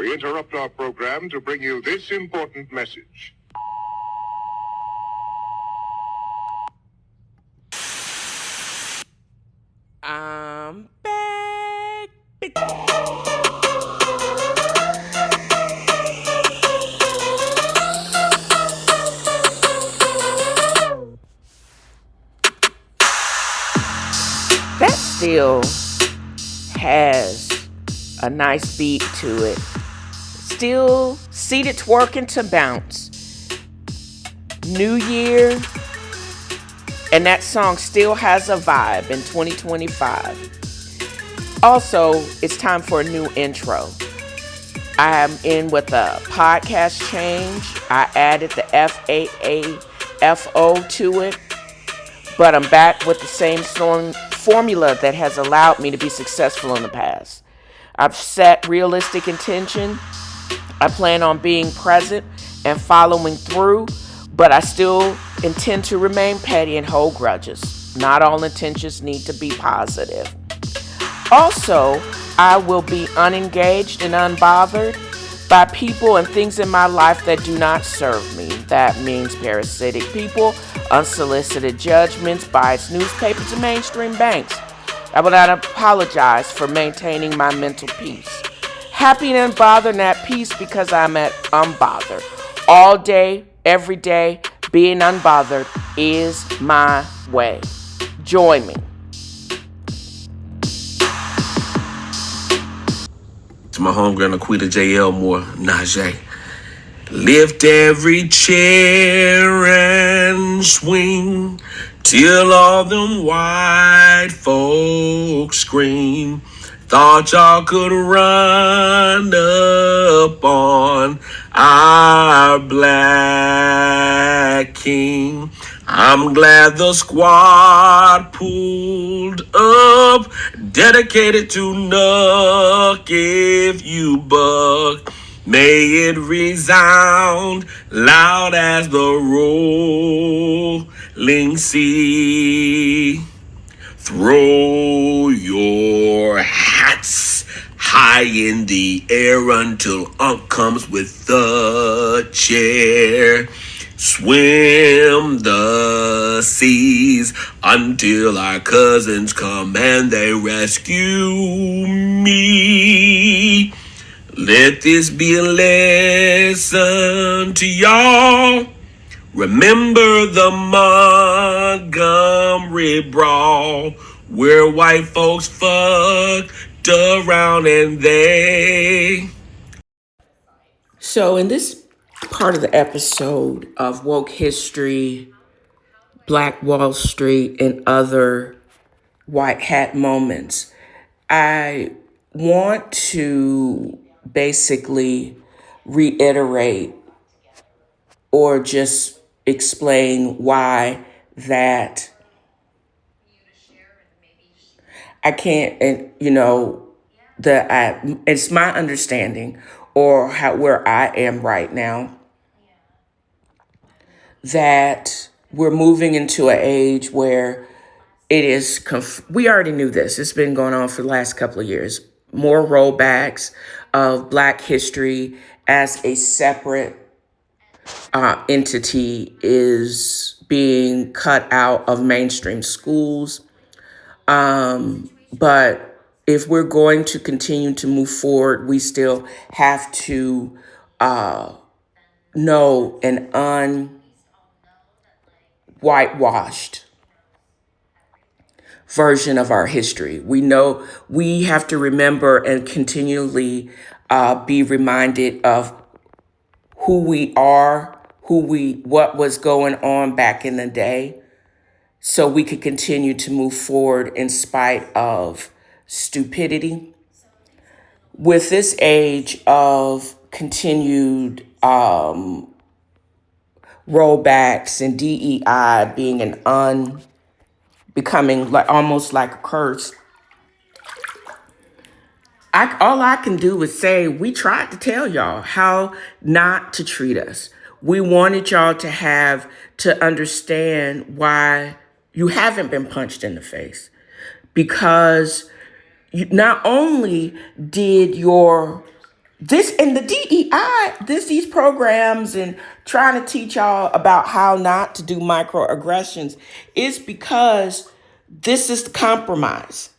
We interrupt our program to bring you this important message. I'm back. That still has a nice beat to it. Still seated twerking to bounce. New Year, and that song still has a vibe in 2025. Also, it's time for a new intro. I am in with a podcast change. I added the FAAFO to it, but I'm back with the same formula that has allowed me to be successful in the past. I've set realistic intention. I plan on being present and following through, but I still intend to remain petty and hold grudges. Not all intentions need to be positive. Also, I will be unengaged and unbothered by people and things in my life that do not serve me. That means parasitic people, unsolicited judgments, biased newspapers, and mainstream banks. I will not apologize for maintaining my mental peace. Happy and unbothered and at peace because I'm at unbothered. All day, every day, being unbothered is my way. Join me. To my homegirl Naquita J. Elmore, Najee. Lift every chair and swing till all them white folks scream. Thought y'all could run up on our black king. I'm glad the squad pulled up, dedicated to Nuck if you buck. May it resound loud as the rolling sea. Throw your hats high in the air until Unc comes with the chair. Swim the seas until our cousins come and they rescue me. Let this be a lesson to y'all. Remember the Montgomery brawl, where white folks fucked around and they... So in this part of the episode of Woke History, Black Wall Street, and other white hat moments, I want to basically reiterate or just explain why that I can't, and it's my understanding or where I am right now that we're moving into an age where it is, we already knew this. It's been going on for the last couple of years. More rollbacks of Black history as a separate entity is being cut out of mainstream schools. But if we're going to continue to move forward, we still have to know an unwhitewashed version of our history. We know we have to remember and continually be reminded of who we are, what was going on back in the day, so we could continue to move forward in spite of stupidity. With this age of continued rollbacks and DEI being becoming like almost like a curse, all I can do is say we tried to tell y'all how not to treat us. We wanted y'all to understand why you haven't been punched in the face, because not only did your this and the DEI, these programs and trying to teach y'all about how not to do microaggressions is because this is the compromise.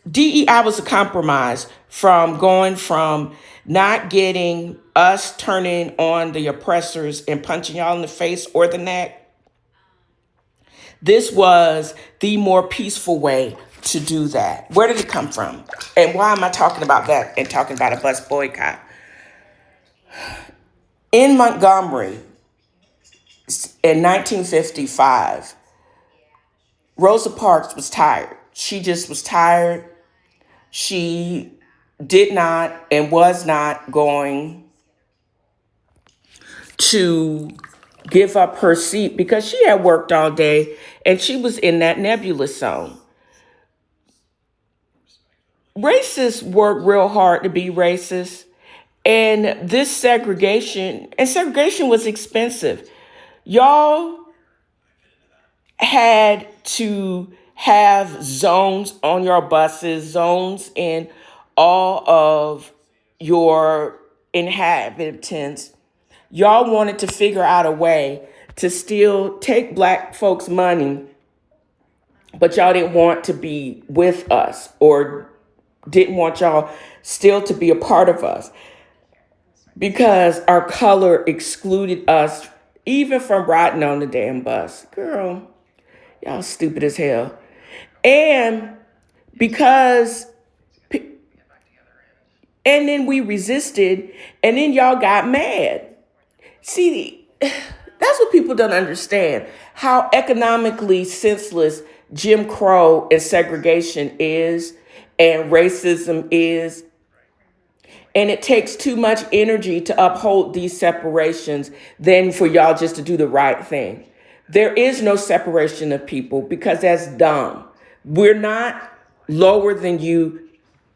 DEI was a compromise from going from not getting us turning on the oppressors and punching y'all in the face or the neck. This was the more peaceful way to do that. Where did it come from? And why am I talking about that and talking about a bus boycott? In Montgomery, in 1955, Rosa Parks was tired. She just was tired. She did not and was not going to give up her seat because she had worked all day and she was in that nebulous zone. Racists work real hard to be racist. And this segregation was expensive. Y'all had to have zones on your buses, zones in all of your inhabitants. Y'all wanted to figure out a way to still take Black folks' money, but y'all didn't want to be with us or didn't want y'all still to be a part of us because our color excluded us even from riding on the damn bus. Girl, y'all stupid as hell. And because, and then we resisted, and then y'all got mad. See, that's what people don't understand, how economically senseless Jim Crow and segregation is and racism is. And it takes too much energy to uphold these separations than for y'all just to do the right thing. There is no separation of people because that's dumb. We're not lower than you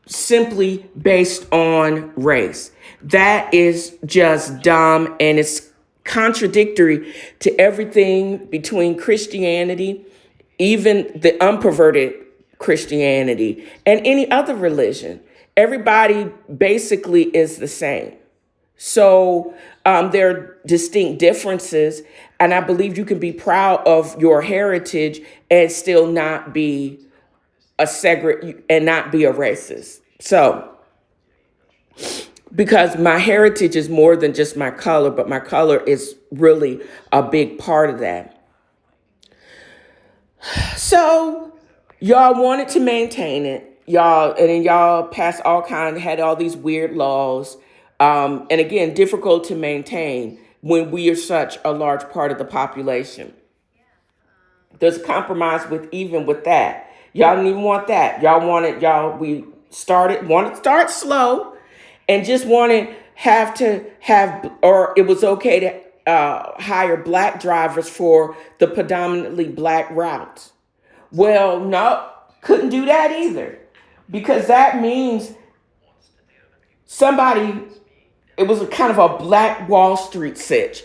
simply based on race. That is just dumb, and it's contradictory to everything between Christianity, even the unperverted Christianity, and any other religion. Everybody basically is the same. So there are distinct differences, and I believe you can be proud of your heritage and still not be and not be a racist. So, because my heritage is more than just my color, but my color is really a big part of that. So, y'all wanted to maintain it. And then y'all passed had all these weird laws. And again, difficult to maintain when we are such a large part of the population. There's a compromise even with that. Y'all didn't even want that. Want to start slow and just wanted or it was okay to hire Black drivers for the predominantly Black routes. Well, no, couldn't do that either, because that means it was a kind of a Black Wall Street sitch.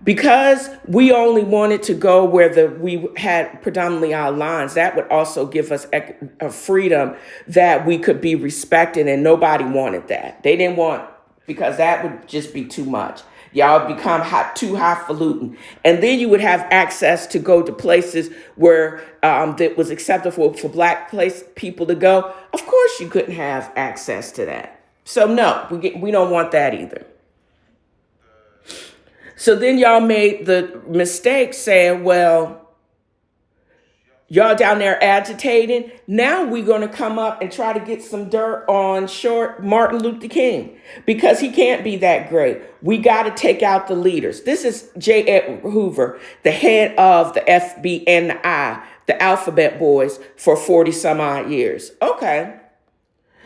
Because we only wanted to go where we had predominantly our lines, that would also give us a freedom that we could be respected, and nobody wanted that. They didn't want, because that would just be too much. Y'all become too highfalutin. And then you would have access to go to places where that was acceptable for Black people to go. Of course you couldn't have access to that. So no, we don't want that either. So then y'all made the mistake saying, well, y'all down there agitating. Now we're going to come up and try to get some dirt on short Martin Luther King because he can't be that great. We got to take out the leaders. This is J. Edward Hoover, the head of the FBNI, the Alphabet Boys, for 40 some odd years. Okay.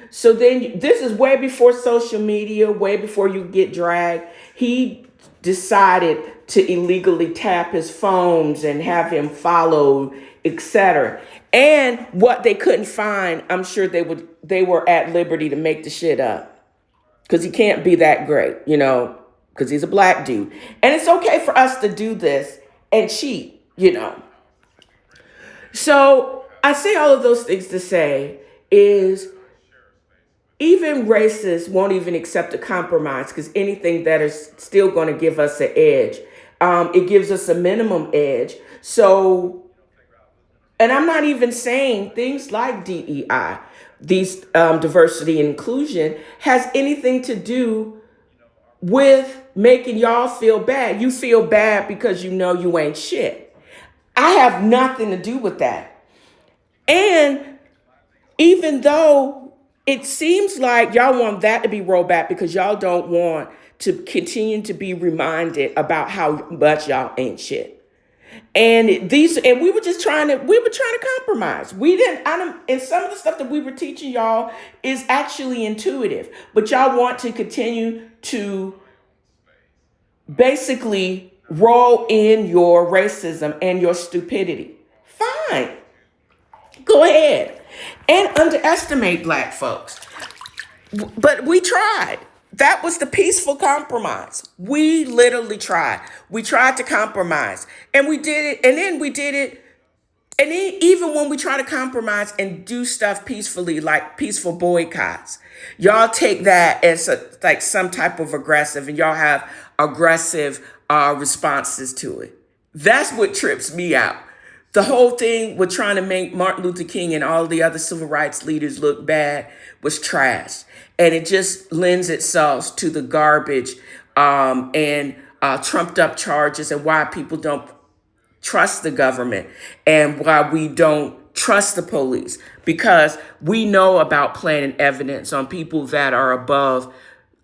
So then this is way before social media, way before you get dragged. He decided to illegally tap his phones and have him followed, etc. And what they couldn't find, I'm sure they were at liberty to make the shit up, because he can't be that great, because he's a Black dude. And it's okay for us to do this and cheat, So I say all of those things to say is even racists won't even accept a compromise because anything that is still going to give us an edge. It gives us a minimum edge. So, and I'm not even saying things like DEI, these diversity and inclusion, has anything to do with making y'all feel bad. You feel bad because you know you ain't shit. I have nothing to do with that. And even though it seems like y'all want that to be rolled back because y'all don't want to continue to be reminded about how much y'all ain't shit. And we were just trying to compromise. We didn't, I don't, and some of the stuff that we were teaching y'all is actually intuitive, but y'all want to continue to basically roll in your racism and your stupidity. Fine. Go ahead and underestimate black folks. But we tried. That was the peaceful compromise. We literally tried. We tried to compromise. And we did it. And then we did it. And then even when we try to compromise and do stuff peacefully, like peaceful boycotts, y'all take that as like some type of aggressive, and y'all have aggressive responses to it. That's what trips me out. The whole thing with trying to make Martin Luther King and all the other civil rights leaders look bad was trash. And it just lends itself to the garbage and trumped up charges and why people don't trust the government and why we don't trust the police, because we know about planting evidence on people that are above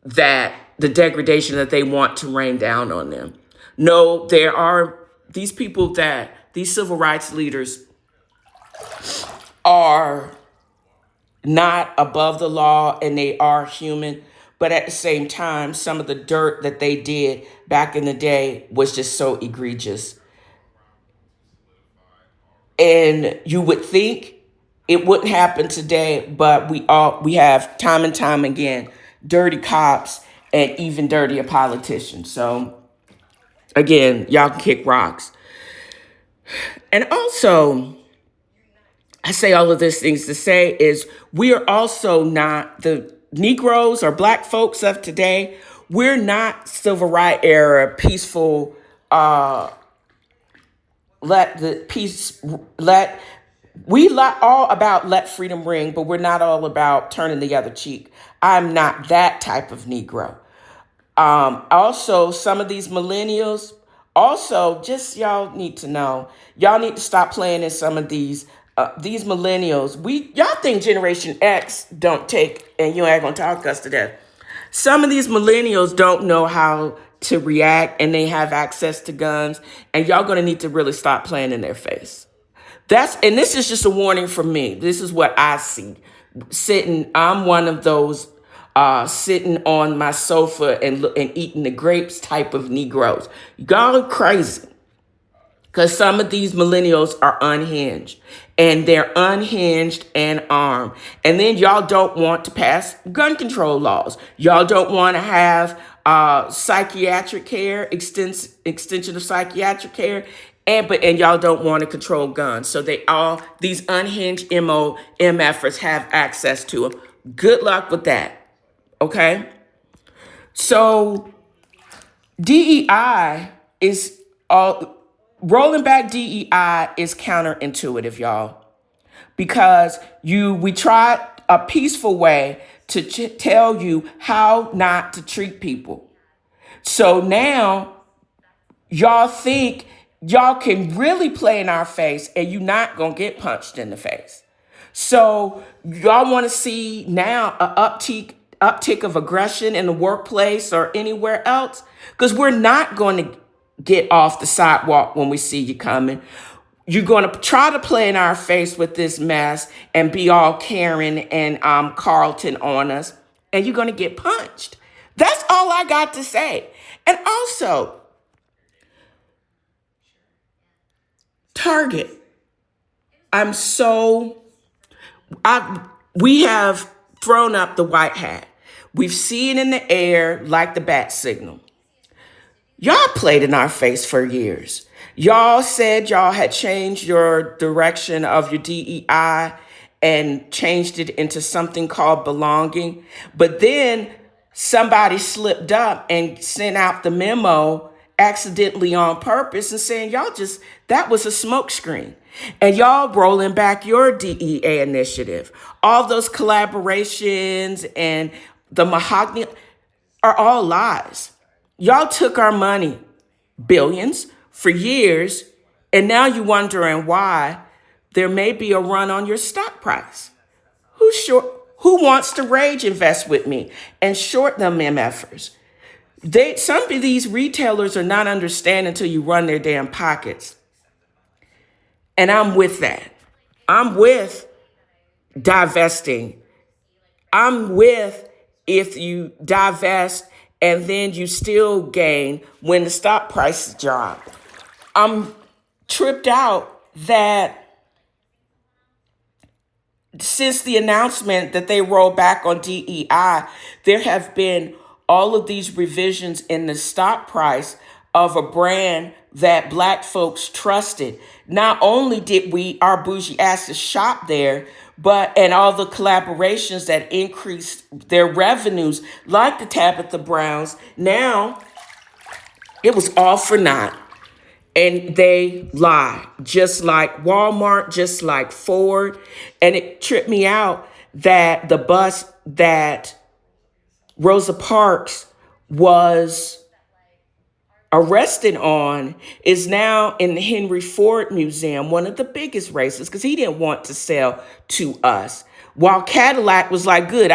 that, the degradation that they want to rain down on them. No, there are these people that these civil rights leaders are not above the law and they are human. But at the same time, some of the dirt that they did back in the day was just so egregious. And you would think it wouldn't happen today, but we have time and time again dirty cops and even dirtier politicians. So again, y'all can kick rocks. And also, I say all of these things to say is we are also not the Negroes or black folks of today. We're not civil rights era peaceful. All about let freedom ring, but we're not all about turning the other cheek. I'm not that type of Negro. Also, some of these millennials, also, just y'all need to know, y'all need to stop playing in some of these millennials. Y'all think Generation X don't take, and you ain't gonna talk us to death. Some of these millennials don't know how to react, and they have access to guns, and y'all gonna need to really stop playing in their face. And this is just a warning from me. This is what I see. I'm one of those sitting on my sofa and eating the grapes type of Negroes. Y'all are crazy. Because some of these millennials are unhinged. And they're unhinged and armed. And then y'all don't want to pass gun control laws. Y'all don't want to have psychiatric care, extension of psychiatric care. And y'all don't want to control guns. So these unhinged MFers have access to them. Good luck with that. Okay? So DEI is rolling back DEI is counterintuitive, y'all. Because we tried a peaceful way to tell you how not to treat people. So now y'all think y'all can really play in our face and you're not going to get punched in the face. So y'all want to see now an uptick of aggression in the workplace or anywhere else? Because we're not going to get off the sidewalk when we see you coming. You're going to try to play in our face with this mess and be all Karen and Carlton on us, and you're going to get punched. That's all I got to say. And also, Target. We have thrown up the white hat. We've seen in the air like the bat signal. Y'all played in our face for years. Y'all said y'all had changed your direction of your DEI, and changed it into something called belonging. But then somebody slipped up and sent out the memo accidentally on purpose and saying, that was a smokescreen. And y'all rolling back your DEA initiative. All those collaborations and the mahogany are all lies. Y'all took our money, billions, for years, and now you're wondering why there may be a run on your stock price. Who wants to rage invest with me and short them MFers? Some of these retailers are not understanding until you run their damn pockets. And I'm with that. I'm with divesting. I'm with if you divest and then you still gain when the stock prices drop. I'm tripped out that since the announcement that they rolled back on DEI, there have been all of these revisions in the stock price of a brand that Black folks trusted. Not only did our bougie asses shop there, and all the collaborations that increased their revenues, like the Tabitha Browns, now it was all for naught. And they lie, just like Walmart, just like Ford. And it tripped me out that the bus that Rosa Parks was arrested on is now in the Henry Ford Museum, one of the biggest races, because he didn't want to sell to us. While Cadillac was like, good,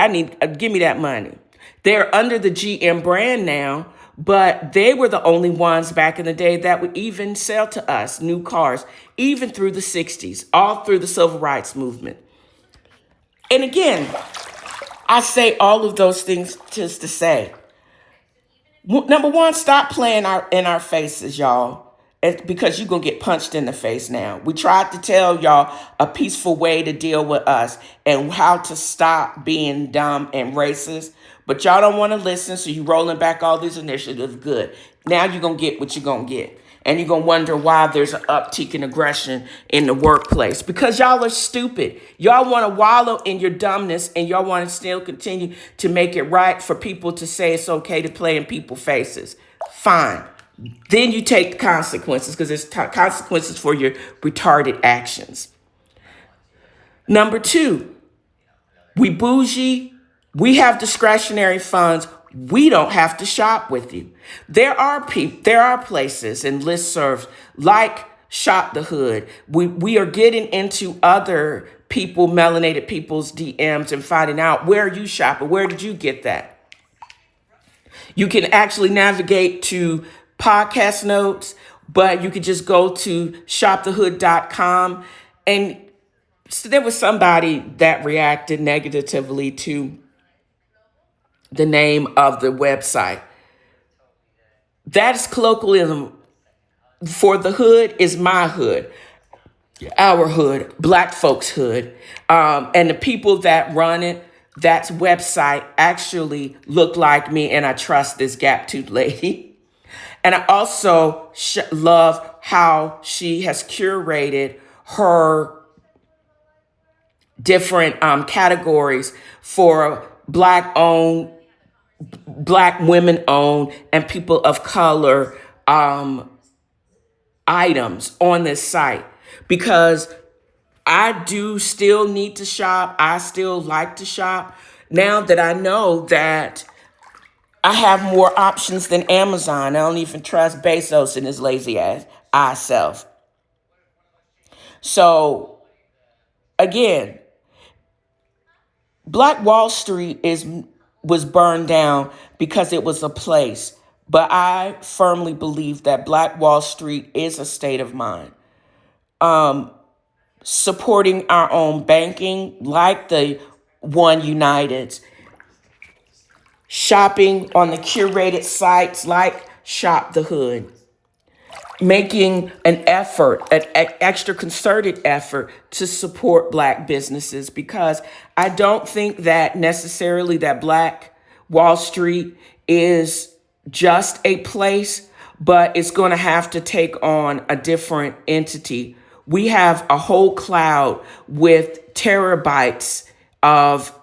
give me that money. They're under the GM brand now, but they were the only ones back in the day that would even sell to us new cars, even through the 60s, all through the Civil Rights Movement. And again, I say all of those things just to say, number one, stop playing in our faces, y'all, because you're going to get punched in the face now. We tried to tell y'all a peaceful way to deal with us and how to stop being dumb and racist, but y'all don't want to listen, so you're rolling back all these initiatives. Good. Now you're going to get what you're going to get. And you're going to wonder why there's an uptick in aggression in the workplace. Because y'all are stupid. Y'all want to wallow in your dumbness, and y'all want to still continue to make it right for people to say it's okay to play in people's faces. Fine. Then you take the consequences, because there's consequences for your retarded actions. Number two, we bougie. We have discretionary funds. We don't have to shop with you. There are places and listservs like Shop the Hood. We are getting into other melanated people's DMs and finding out, where are you shopping? Where did you get that? You can actually navigate to podcast notes, but you could just go to shopthehood.com. And so there was somebody that reacted negatively to the name of the website. That's colloquialism for the hood is my hood, our hood, Black folks' hood. And the people that run it, that website actually look like me, and I trust this gap-toothed lady. And I also love how she has curated her different categories for Black-owned, Black women-owned, and people of color items on this site, because I do still need to shop. I still like to shop now that I know that I have more options than Amazon. I don't even trust Bezos and his lazy ass self. So again, Black Wall Street was burned down because it was a place. But I firmly believe that Black Wall Street is a state of mind. Supporting our own banking, like the One Uniteds. Shopping on the curated sites like Shop the Hood. Making an effort, an extra concerted effort to support Black businesses, because I don't think that necessarily that Black Wall Street is just a place, but it's going to have to take on a different entity We have a whole cloud with terabytes of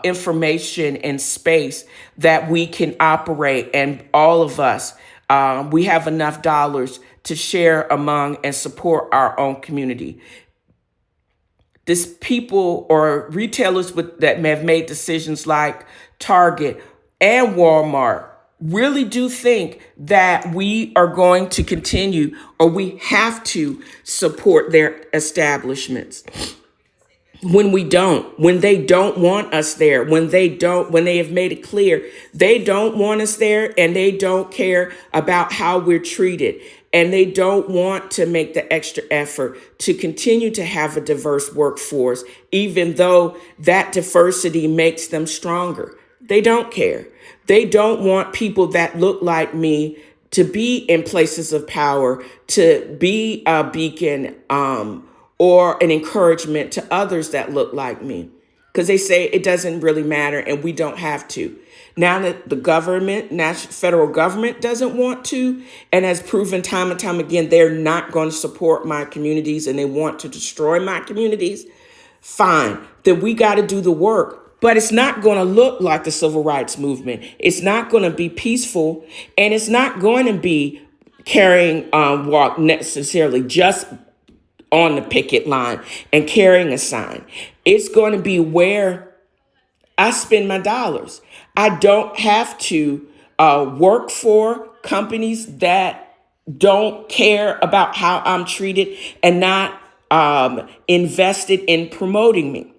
information and space that we can operate, and all of us, we have enough dollars to share among and support our own community. This people or retailers that have made decisions like Target and Walmart really do think that we are going to continue, or we have to support their establishments. When they don't want us there, when they have made it clear they don't want us there, and they don't care about how we're treated, and they don't want to make the extra effort to continue to have a diverse workforce, even though that diversity makes them stronger. They don't care. They don't want people that look like me to be in places of power, to be a beacon, or an encouragement to others that look like me, because they say it doesn't really matter and we don't have to. Now that the government, federal government, doesn't want to, and has proven time and time again they're not going to support my communities and they want to destroy my communities, fine, then we got to do the work. But it's not going to look like the civil rights movement. It's not going to be peaceful, and it's not going to be carrying walk necessarily just on the picket line and carrying a sign. It's going to be where I spend my dollars. I don't have to work for companies that don't care about how I'm treated and not invested in promoting me.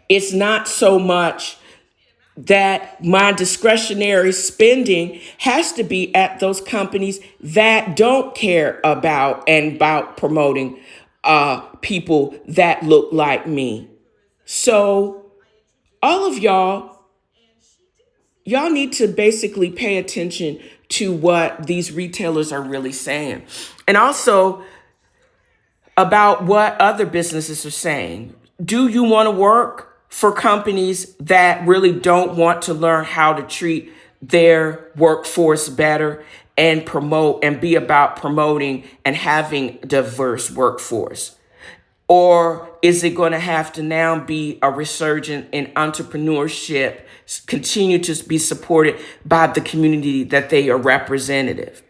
It's not so much that my discretionary spending has to be at those companies that don't care about promoting people that look like me. So all of y'all need to basically pay attention to what these retailers are really saying, and also about what other businesses are saying. Do you want to work for companies that really don't want to learn how to treat their workforce better and promote and be about promoting and having a diverse workforce? Or is it going to have to now be a resurgence in entrepreneurship, continue to be supported by the community that they are representative?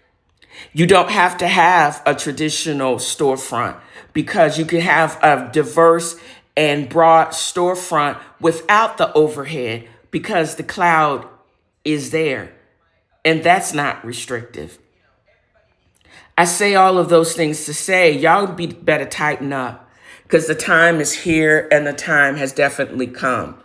You don't have to have a traditional storefront, because you can have a diverse and broad storefront without the overhead, because the cloud is there, and that's not restrictive. I say all of those things to say y'all better tighten up, because the time is here and the time has definitely come.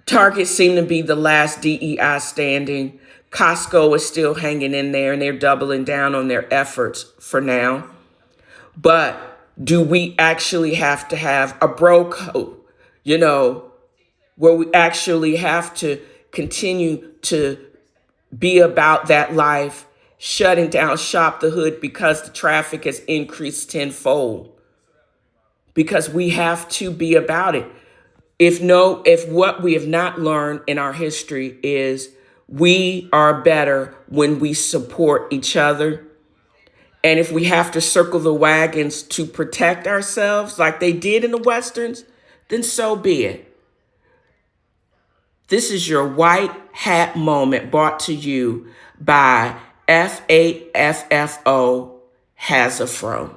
Target seemed to be the last DEI standing. Costco is still hanging in there, and they're doubling down on their efforts for now. But do we actually have to have a bro code, where we actually have to continue to be about that life, shutting down Shop the Hood because the traffic has increased tenfold? Because we have to be about it. If what we have not learned in our history is we are better when we support each other. And if we have to circle the wagons to protect ourselves like they did in the Westerns, then so be it. This is your white hat moment, brought to you by FAAFO has a fro.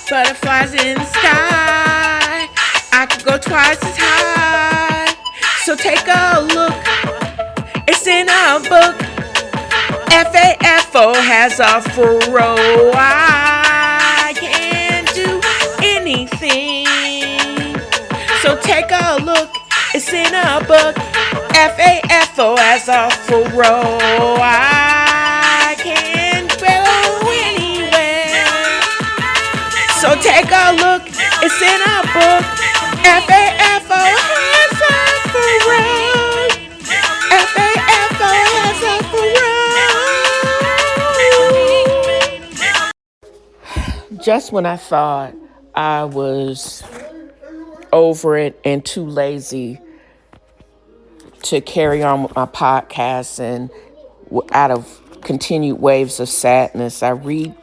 Butterflies in the sky, I could go twice as high. So take a look, it's in a book. FAAFO has a furrow. I can do anything. So take a look, it's in a book. FAAFO has a furrow. I can go anywhere. So take a look, it's in a book. FAAFO has a furrow. FAAFO has a furrow. Just when I thought I was over it and too lazy to carry on with my podcast and out of continued waves of sadness, I read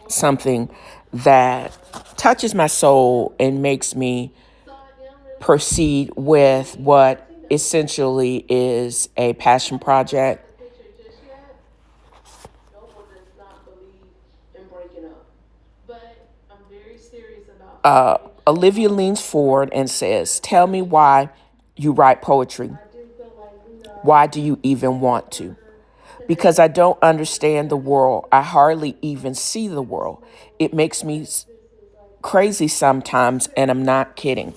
something that touches my soul and makes me proceed with what essentially is a passion project. Olivia leans forward and says, "Tell me why you write poetry. Why do you even want to?" Because I don't understand the world. I hardly even see the world. It makes me crazy sometimes, and I'm not kidding.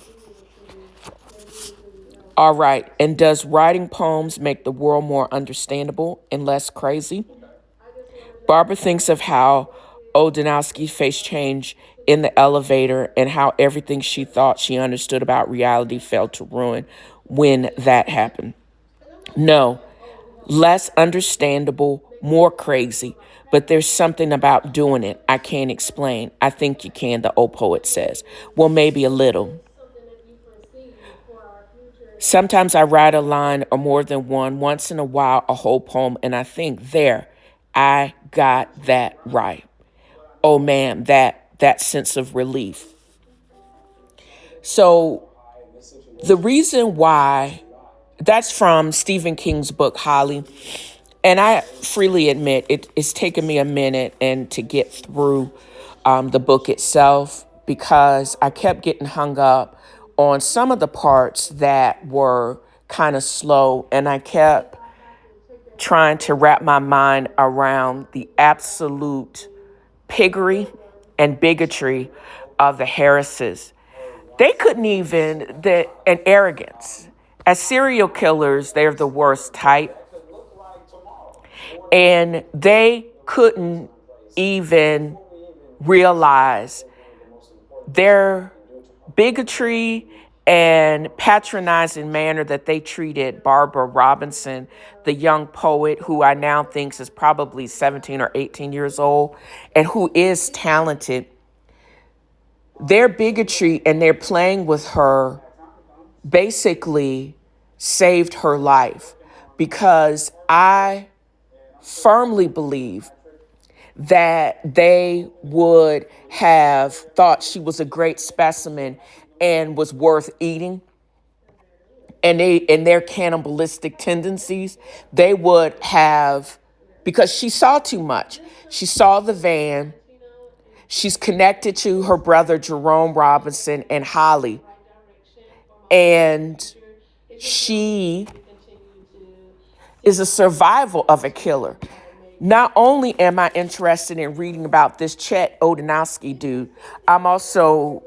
All right, and does writing poems make the world more understandable and less crazy? Barbara thinks of how Odenowski faced change in the elevator and how everything she thought she understood about reality fell to ruin when that happened. No, less understandable, more crazy, but there's something about doing it I can't explain. I think you can, the old poet says. Well, maybe a little. Sometimes I write a line or more than one, once in a while a whole poem, and I think, there, I got that right. Oh man, that sense of relief. So the reason why, that's from Stephen King's book, Holly. And I freely admit it's taken me a minute and to get through the book itself, because I kept getting hung up on some of the parts that were kind of slow, and I kept trying to wrap my mind around the absolute piggery and bigotry of the Harrises. They couldn't even, and arrogance. As serial killers, they're the worst type. And they couldn't even realize their bigotry and patronizing manner that they treated Barbara Robinson, the young poet who I now think is probably 17 or 18 years old and who is talented. Their bigotry and their playing with her basically saved her life, because I firmly believe that they would have thought she was a great specimen and was worth eating. And they, in their cannibalistic tendencies, they would have, because she saw too much. She saw the van. She's connected to her brother, Jerome Robinson, and Holly. And she is a survival of a killer. Not only am I interested in reading about this Chet Odenowski dude, I'm also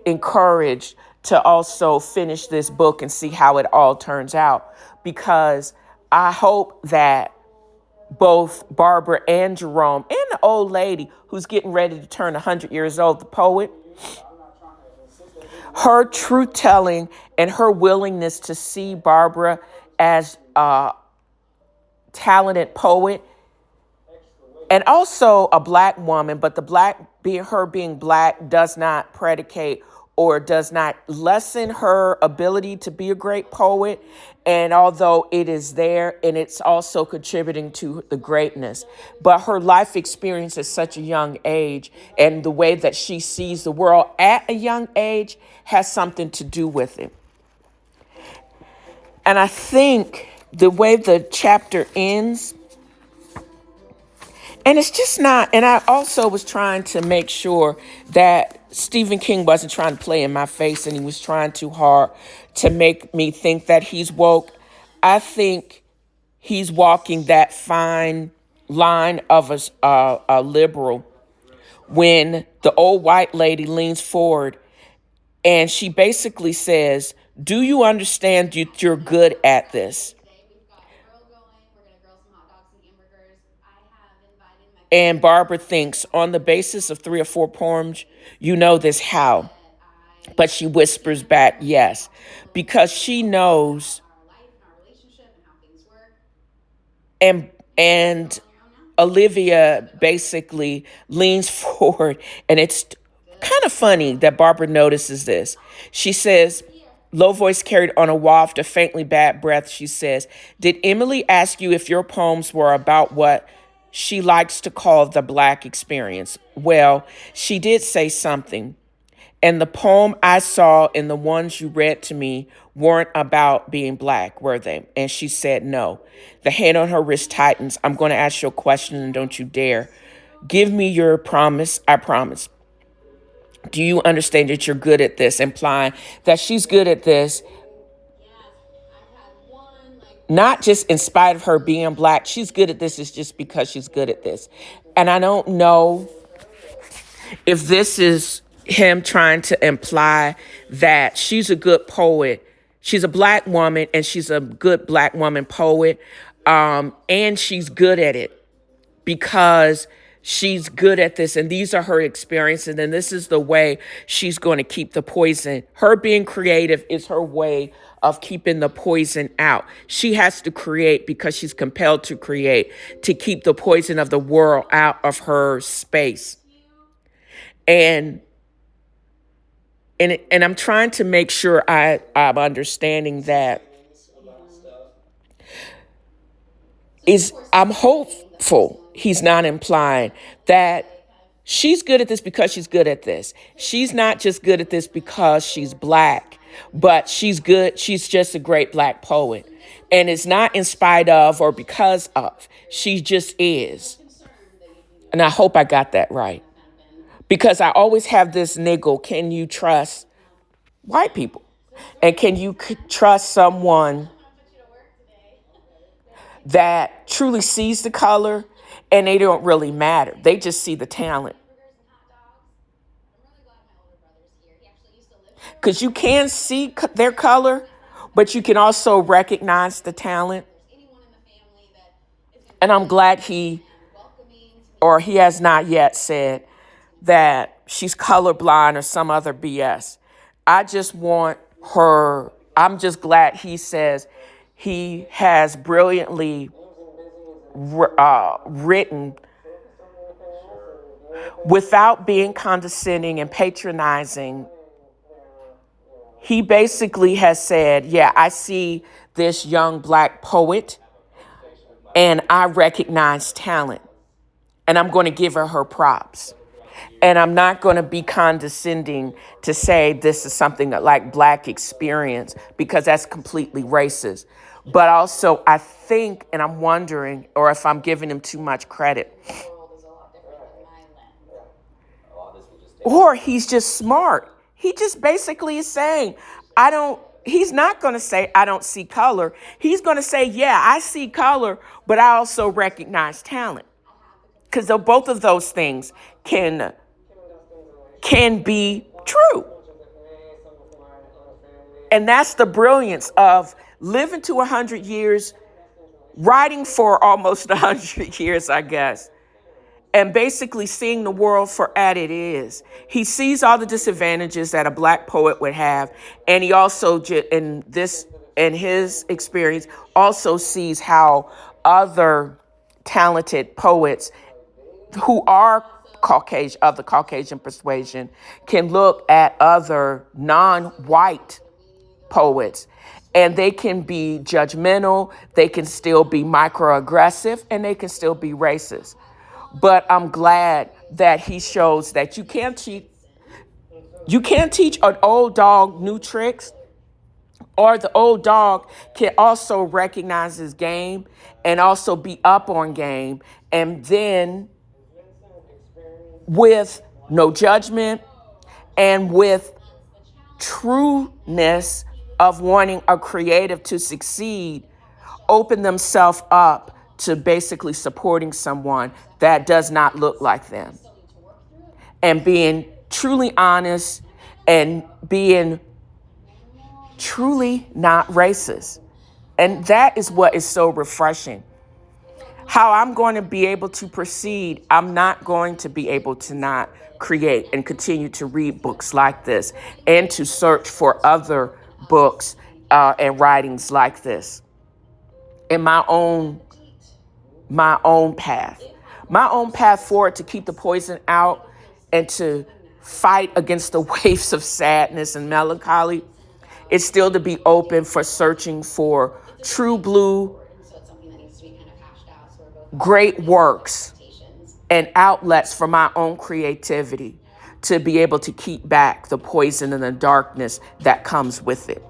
encouraged to also finish this book and see how it all turns out, because I hope that both Barbara and Jerome and the old lady who's getting ready to turn 100 years old, the poet, her truth telling and her willingness to see Barbara as a talented poet and also a black woman, but the black, her being black does not predicate or does not lessen her ability to be a great poet. And although it is there, and it's also contributing to the greatness, but her life experience at such a young age and the way that she sees the world at a young age has something to do with it. And I think the way the chapter ends, and it's just not, and I also was trying to make sure that Stephen King wasn't trying to play in my face and he was trying too hard to make me think that he's woke. I think he's walking that fine line of a liberal when the old white lady leans forward and she basically says, "Do you understand you're good at this?" And Barbara thinks, on the basis of 3 or 4 poems, you know this how. But she whispers back, yes, because she knows. And Olivia basically leans forward, and it's kind of funny that Barbara notices this. She says, Low voice carried on a waft of faintly bad breath, she says, "Did Emily ask you if your poems were about what she likes to call the Black experience?" "Well, she did say something. And the poem I saw and the ones you read to me weren't about being Black, were they?" And she said no. The hand on her wrist tightens. "I'm going to ask you a question and don't you dare. Give me your promise." "I promise." "Do you understand that you're good at this?" Implying that she's good at this, not just in spite of her being Black. She's good at this is just because she's good at this. And I don't know if this is him trying to imply that she's a good poet. She's a Black woman and she's a good Black woman poet. And she's good at it because she's good at this. And these are her experiences. And this is the way she's going to keep the poison. Her being creative is her way of keeping the poison out. She has to create because she's compelled to create to keep the poison of the world out of her space. And I'm trying to make sure I'm understanding that I'm hopeful he's not implying that she's good at this because she's good at this. She's not just good at this because she's Black, but she's just a great Black poet. And it's not in spite of or because of. She just is. And I hope I got that right. Because I always have this niggle, can you trust white people? And can you trust someone that truly sees the color and they don't really matter? They just see the talent. Because you can see their color, but you can also recognize the talent. And I'm glad he has not yet said that she's colorblind or some other BS. I just want her, I'm just glad he says he has brilliantly written without being condescending and patronizing. He basically has said, yeah, I see this young Black poet and I recognize talent and I'm going to give her props. And I'm not going to be condescending to say this is something like Black experience because that's completely racist. But also I think, and I'm wondering, or if I'm giving him too much credit, or he's just smart. He just basically is saying, he's not going to say, I don't see color. He's going to say, yeah, I see color, but I also recognize talent. Because both of those things can be true. And that's the brilliance of living to 100 years, writing for almost 100 years, I guess, and basically seeing the world for as it is. He sees all the disadvantages that a Black poet would have, and he also, in his experience, also sees how other talented poets who are Caucasian, of the Caucasian persuasion, can look at other non-white poets and they can be judgmental, they can still be microaggressive, and they can still be racist. But I'm glad that he shows that you can't teach an old dog new tricks, or the old dog can also recognize his game and also be up on game, and then with no judgment and with trueness of wanting a creative to succeed, open themselves up to basically supporting someone that does not look like them and being truly honest and being truly not racist. And that is what is so refreshing. How I'm going to be able to proceed, I'm not going to be able to not create and continue to read books like this and to search for other books and writings like this in my own path. My own path forward to keep the poison out and to fight against the waves of sadness and melancholy It's still to be open for searching for true blue, great works and outlets for my own creativity to be able to keep back the poison and the darkness that comes with it.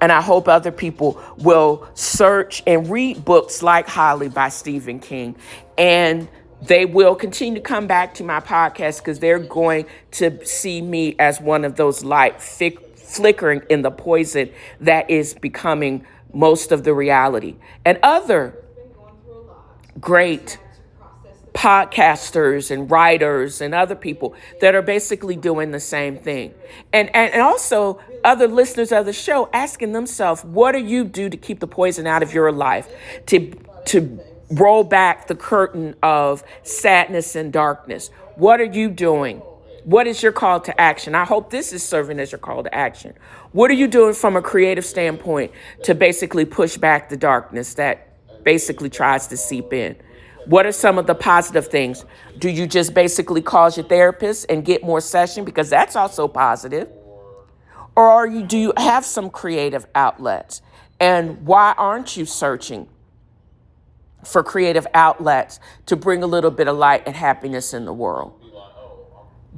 And I hope other people will search and read books like Holly by Stephen King. And they will continue to come back to my podcast because they're going to see me as one of those light flickering in the poison that is becoming most of the reality. And other great podcasters and writers and other people that are basically doing the same thing. And also other listeners of the show asking themselves, what do you do to keep the poison out of your life? To roll back the curtain of sadness and darkness. What are you doing? What is your call to action? I hope this is serving as your call to action. What are you doing from a creative standpoint to basically push back the darkness that basically tries to seep in? What are some of the positive things? Do you just basically call your therapist and get more session? Because that's also positive. Or do you have some creative outlets? And why aren't you searching for creative outlets to bring a little bit of light and happiness in the world?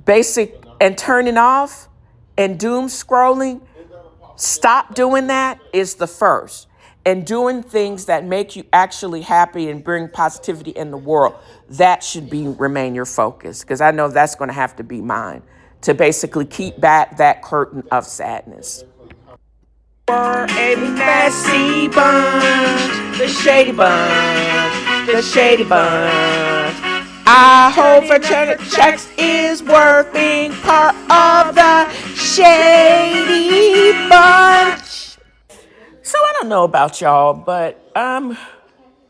Basic and turning off and doom scrolling, stop doing that is the first. And doing things that make you actually happy and bring positivity in the world, that should remain your focus. Because I know that's going to have to be mine, to basically keep back that curtain of sadness. We're a messy bunch, the shady bunch, the shady bunch. I hope fraternity checks is worth being part of the shady bunch. So I don't know about y'all, but I'm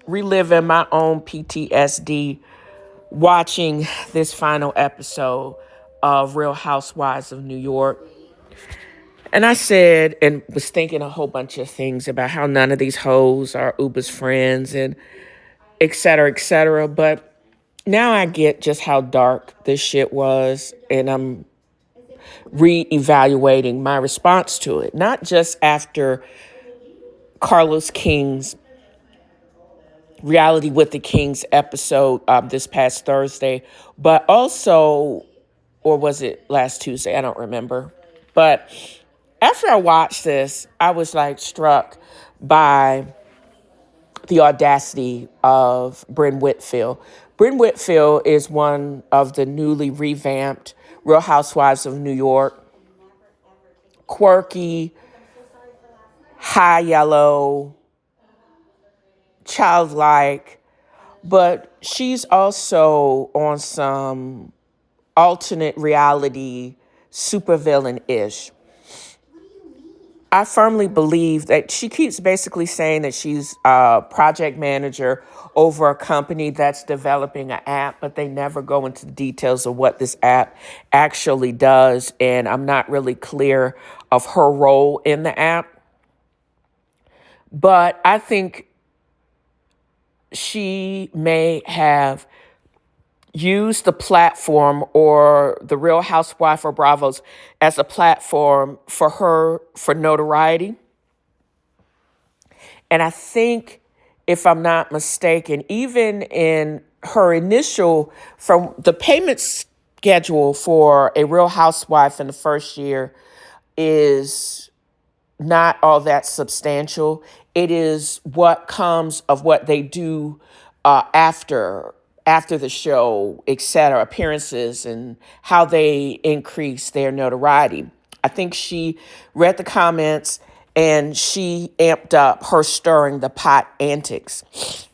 reliving my own PTSD watching this final episode of Real Housewives of New York. And I said, and was thinking a whole bunch of things about how none of these hoes are Uber's friends and et cetera, et cetera. But now I get just how dark this shit was, and I'm re-evaluating my response to it. Not just after Carlos King's Reality with the Kings episode this past Thursday, but also, or was it last Tuesday? I don't remember. But after I watched this, I was like struck by the audacity of Bryn Whitfield. Bryn Whitfield is one of the newly revamped Real Housewives of New York. Quirky, high yellow, childlike, but she's also on some alternate reality supervillain-ish. I firmly believe that she keeps basically saying that she's a project manager over a company that's developing an app, but they never go into the details of what this app actually does. And I'm not really clear of her role in the app. But I think she may have used the platform or the Real Housewife or Bravos as a platform for notoriety. And I think, if I'm not mistaken, even in her initial, from the payment schedule for a Real Housewife in the first year is not all that substantial. It is what comes of what they do after the show, et cetera, appearances, and how they increase their notoriety. I think she read the comments and she amped up her stirring the pot antics.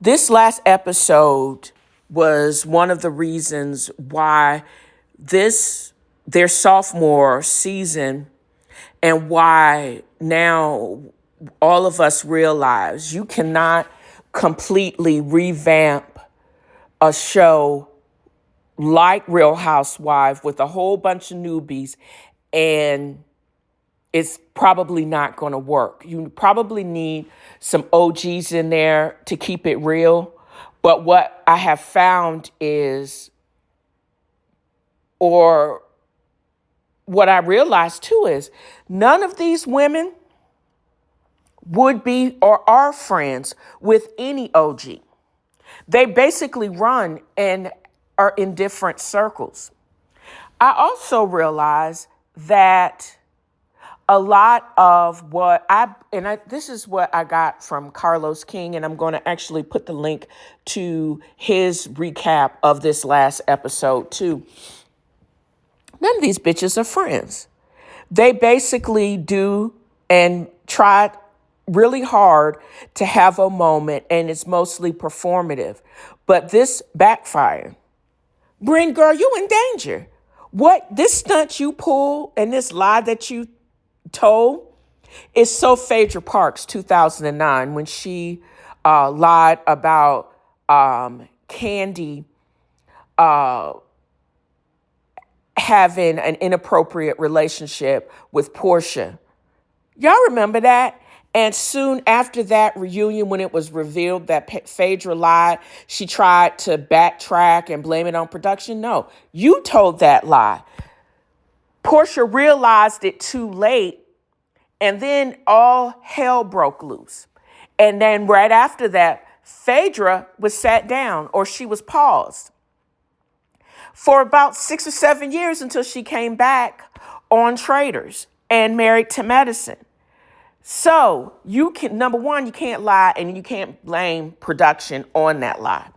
This last episode was one of the reasons why their sophomore season, and why now all of us realize you cannot completely revamp a show like Real Housewives with a whole bunch of newbies, and it's probably not going to work. You probably need some OGs in there to keep it real. But what I have found is, or what I realized too is none of these women would be or are friends with any OG. They basically run and are in different circles. I also realized that a lot of this is what I got from Carlos King, and I'm going to actually put the link to his recap of this last episode too. None of these bitches are friends. They basically do and try really hard to have a moment, and it's mostly performative. But this backfired. Bryn, girl, you in danger. What this stunt you pull and this lie that you told is so Phaedra Parks 2009 when she lied about Candy having an inappropriate relationship with Portia. Y'all remember that? And soon after that reunion, when it was revealed that Phaedra lied, she tried to backtrack and blame it on production. No, you told that lie. Portia realized it too late, and then all hell broke loose. And then right after that, Phaedra was sat down, or she was paused for about 6 or 7 years until she came back on Traitors and Married to Medicine. So you can, number one, you can't lie, and you can't blame production on that lie.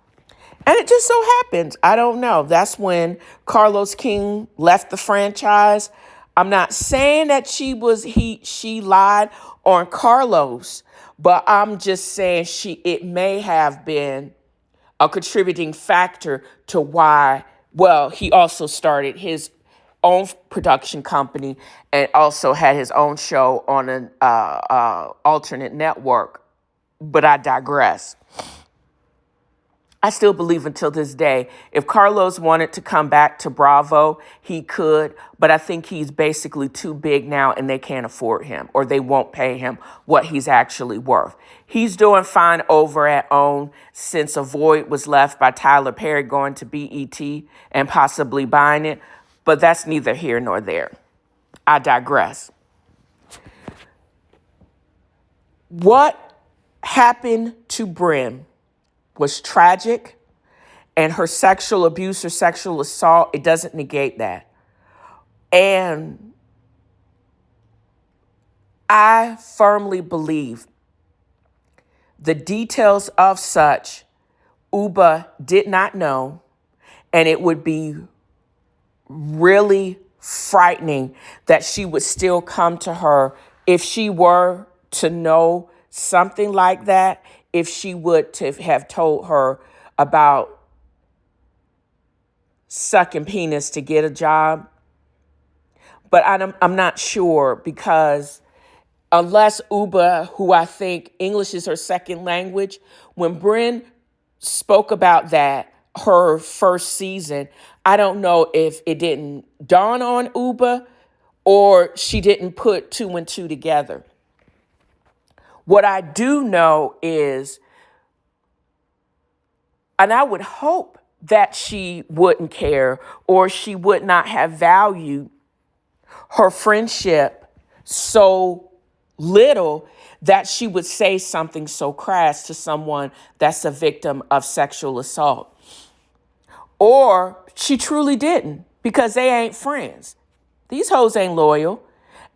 And it just so happens, I don't know, that's when Carlos King left the franchise. I'm not saying that she lied on Carlos, but I'm just saying it may have been a contributing factor to why, he also started his own production company and also had his own show on an alternate network. But I digress. I still believe until this day, if Carlos wanted to come back to Bravo, he could, but I think he's basically too big now and they can't afford him, or they won't pay him what he's actually worth. He's doing fine over at OWN since a void was left by Tyler Perry going to BET and possibly buying it, but that's neither here nor there. I digress. What happened to Bryn was tragic, and her sexual abuse or sexual assault, it doesn't negate that. And I firmly believe the details of such Uba did not know, and it would be really frightening that she would still come to her if she were to know something like that, if she would to have told her about sucking penis to get a job. But I'm not sure, because unless Uba, who I think English is her second language, when Bryn spoke about that, her first season, I don't know if it didn't dawn on Uba or she didn't put two and two together. What I do know is, and I would hope that she wouldn't care or she would not have valued her friendship so little that she would say something so crass to someone that's a victim of sexual assault. Or she truly didn't, because they ain't friends. These hoes ain't loyal.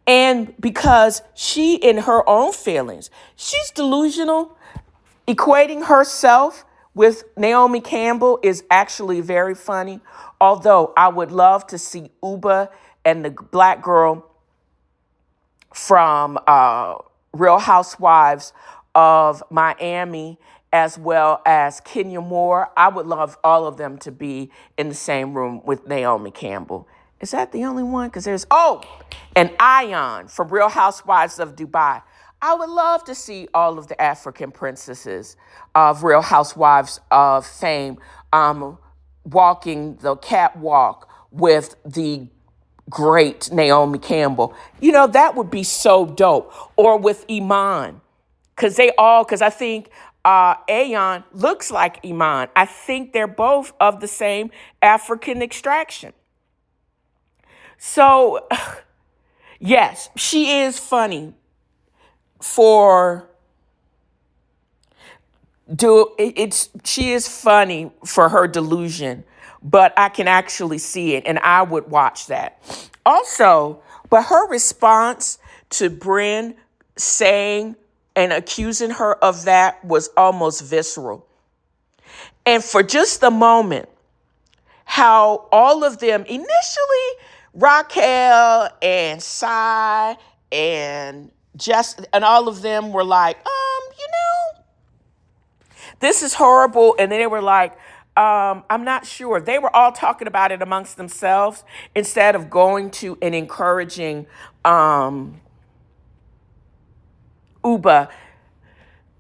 And because she, in her own feelings, she's delusional. Equating herself with Naomi Campbell is actually very funny. Although I would love to see Uba and the black girl from Real Housewives of Miami, as well as Kenya Moore. I would love all of them to be in the same room with Naomi Campbell. Is that the only one? Because there's, and Ion from Real Housewives of Dubai. I would love to see all of the African princesses of Real Housewives of Fame walking the catwalk with the great Naomi Campbell. You know, that would be so dope. Or with Iman. Because I think Ayon looks like Iman. I think they're both of the same African extraction. So, yes, she is funny for she is funny for her delusion, but I can actually see it and I would watch that. Also, but her response to Bryn saying and accusing her of that was almost visceral. And for just the moment, how all of them initially, Raquel and Sai and and all of them were like, this is horrible. And then they were like, I'm not sure. They were all talking about it amongst themselves instead of going to and encouraging Uba.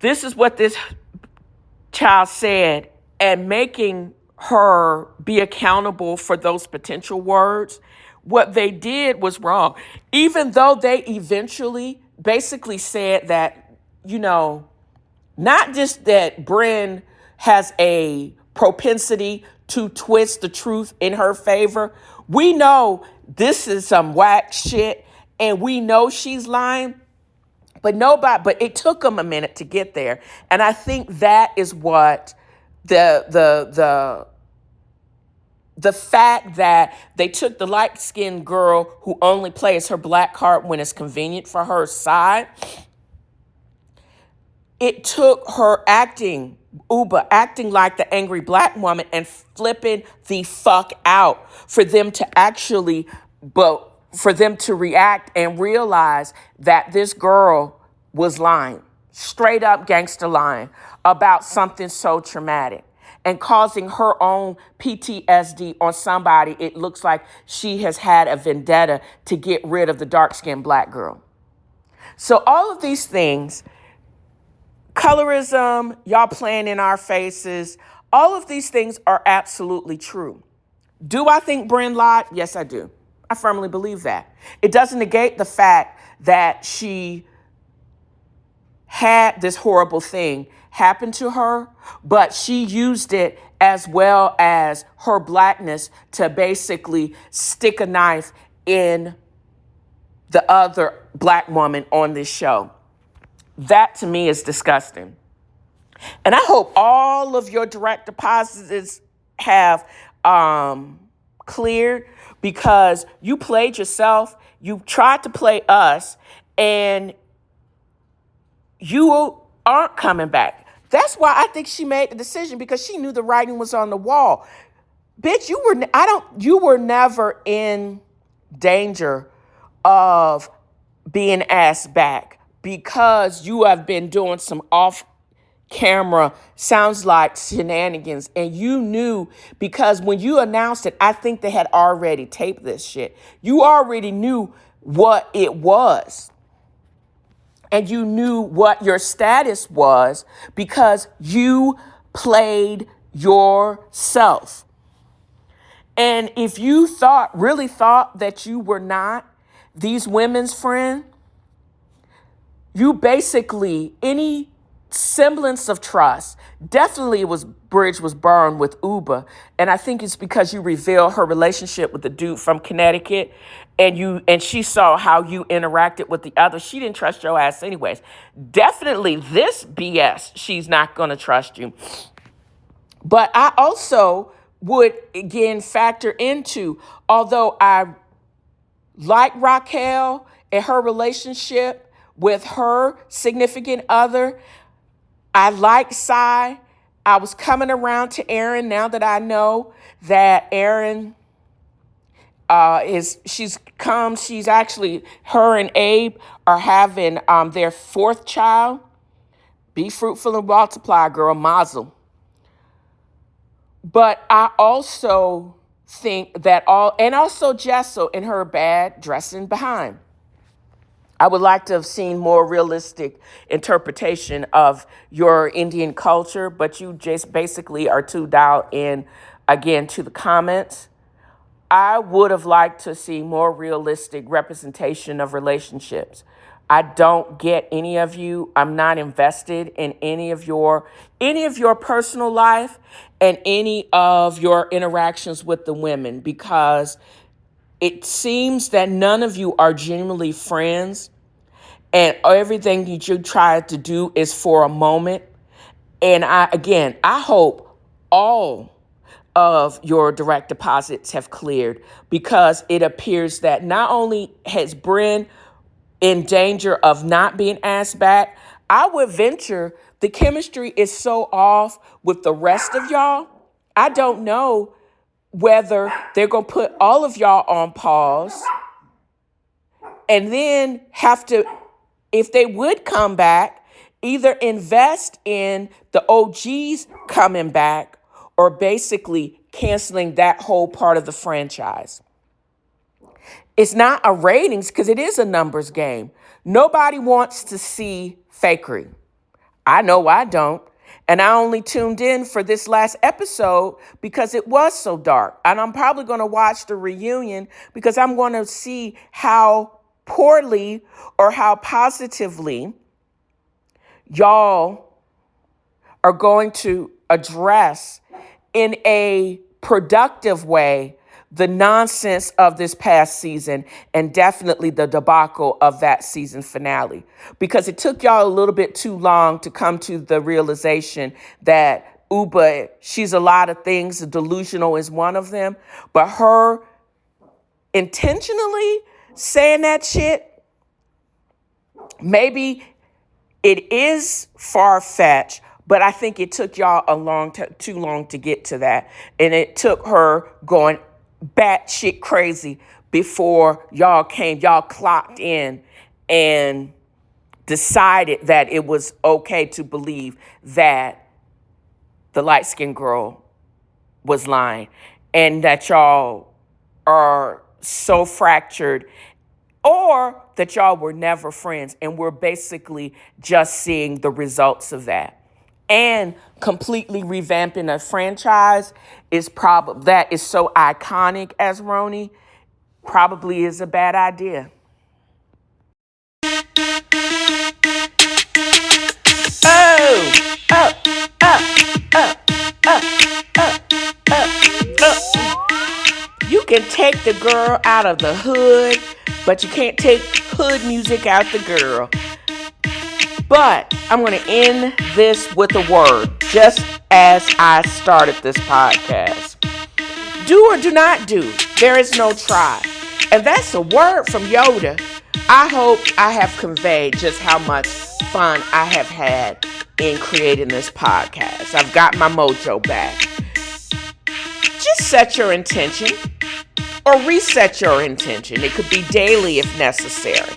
This is what this child said, and making her be accountable for those potential words. What they did was wrong. Even though they eventually basically said that, not just that Bryn has a propensity to twist the truth in her favor. We know this is some whack shit and we know she's lying. But it took them a minute to get there. And I think that is what the fact that they took the light-skinned girl who only plays her black card when it's convenient for her side. It took her Uba acting like the angry black woman and flipping the fuck out for them to react and realize that this girl was lying, straight up gangster lying about something so traumatic and causing her own PTSD on somebody. It looks like she has had a vendetta to get rid of the dark-skinned black girl. So all of these things, colorism, y'all playing in our faces, all of these things are absolutely true. Do I think Bryn lied? Yes, I do. I firmly believe that. It doesn't negate the fact that she had this horrible thing happen to her, but she used it as well as her blackness to basically stick a knife in the other black woman on this show. That to me is disgusting. And I hope all of your direct deposits have cleared, because you played yourself, you tried to play us, and you aren't coming back. That's why I think she made the decision, because she knew the writing was on the wall. Bitch, you were never in danger of being asked back, because you have been doing some off-camera, sounds like shenanigans, and you knew, because when you announced it, I think they had already taped this shit. You already knew what it was. And you knew what your status was because you played yourself. And if you really thought that you were not these women's friend, you basically, any semblance of trust, definitely bridge was burned with Uba. And I think it's because you revealed her relationship with the dude from Connecticut, and she saw how you interacted with the other. She didn't trust your ass anyways. Definitely this BS, she's not going to trust you. But I also would, again, factor into, although I like Raquel and her relationship with her significant other, I like Sai. I was coming around to Erin now that I know that Erin she's actually, her and Abe are having their fourth child. Be fruitful and multiply, girl, mazel. But I also think that also Jessel and her bad dressing behind. I would like to have seen more realistic interpretation of your Indian culture, but you just basically are too dialed in, again, to the comments. I would have liked to see more realistic representation of relationships. I don't get any of you. I'm not invested in any of your personal life and any of your interactions with the women, because it seems that none of you are genuinely friends, and everything you try to do is for a moment. And I hope all of your direct deposits have cleared, because it appears that not only has Bryn in danger of not being asked back, I would venture the chemistry is so off with the rest of y'all. I don't know whether they're going to put all of y'all on pause and then have to, if they would come back, either invest in the OGs coming back or basically canceling that whole part of the franchise. It's not a ratings, because it is a numbers game. Nobody wants to see fakery. I know I don't. And I only tuned in for this last episode because it was so dark. And I'm probably going to watch the reunion because I'm going to see how poorly or how positively y'all are going to address in a productive way the nonsense of this past season, and definitely the debacle of that season finale. Because it took y'all a little bit too long to come to the realization that Uba, she's a lot of things, delusional is one of them, but her intentionally saying that shit, maybe it is far-fetched, but I think it took y'all too long to get to that. And it took her going batshit crazy before y'all clocked in and decided that it was okay to believe that the light-skinned girl was lying, and that y'all are so fractured, or that y'all were never friends and we're basically just seeing the results of that. And completely revamping a franchise that is so iconic as RHONY, probably is a bad idea. You can take the girl out of the hood, but you can't take hood music out the girl. But I'm going to end this with a word, just as I started this podcast. Do or do not do. There is no try. And that's a word from Yoda. I hope I have conveyed just how much fun I have had in creating this podcast. I've got my mojo back. Just set your intention or reset your intention. It could be daily if necessary.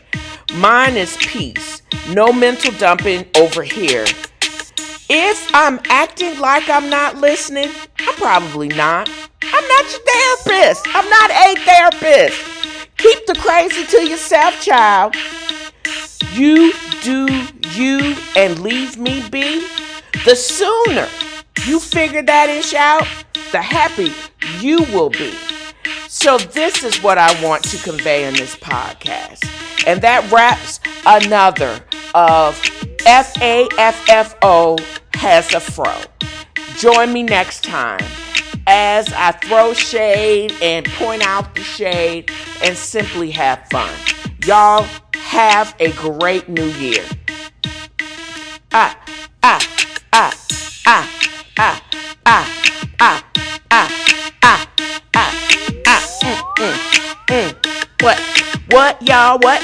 Mine is peace. No mental dumping over here. If I'm acting like I'm not listening, I'm probably not. I'm not your therapist. I'm not a therapist. Keep the crazy to yourself, child. You do you and leave me be. The sooner you figure that ish out, the happier you will be. So this is what I want to convey in this podcast. And that wraps another of FAAFO has a fro. Join me next time as I throw shade and point out the shade and simply have fun. Y'all have a great new year. What, y'all? What?